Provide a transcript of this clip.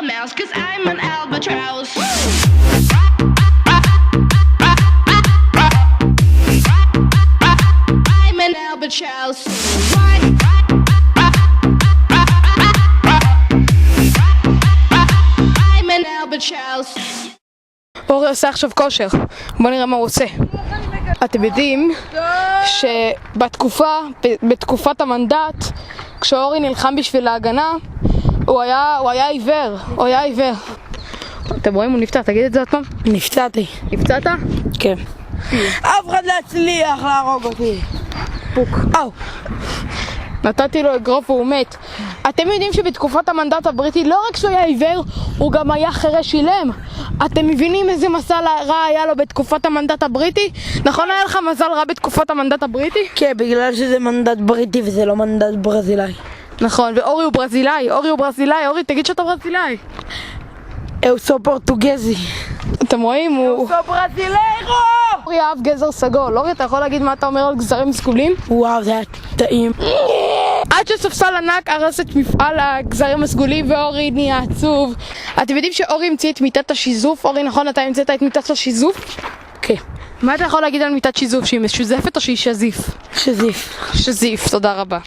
a mouse, 'cause I'm an albatross. I'm an albatross. I'm an albatross. אורי עושה עכשיו כושר, בוא נראה מה הוא עושה. אתם יודעים בתקופת המנדט, כשאורי נלחם בשביל ההגנה, הוא היה עיוור, אתם רואים, הוא נפצע, תגיד את זה עוד פעם. נפצעתי. נפצעת? כן. אף אחד לא הצליח להרוג אותי. פוק. נתתי לו אגרוף והוא מת. אתם יודעים שבתקופת המנדט הבריטי לא רק שהוא היה עיוור, הוא גם היה חירש אילם. אתם מבינים איזה מזל רע היה לו בתקופת המנדט הבריטי? נכון היה לך מזל רע בתקופת המנדט הבריטי? כן, בגלל שזה מנדט בריטי וזה לא מנדט ברזילאי. נכון, ואורי הוא ברזילאי, אורי תגיד שאתה ברזילאי. Eu sou português. אתם רואים? Eu sou brasileiro! אורי אהב גזר סגול. אורי, אתה יכול להגיד מה אתה אומר על גזרים סגולים? וואו, זה היה טעים. עד שספסל ענק הרס את מפעל הגזרים הסגולים ואורי נהיה עצוב. אתם יודעים שאורי המציא את מיטת השיזוף? אורי, נכון, אתה המצאת את מיטת השיזוף? כן. מה אתה יכול להגיד על מיטת שיזוף? שהיא משוזפת או שהיא שזיף? שזיף. שזיף, תודה רבה.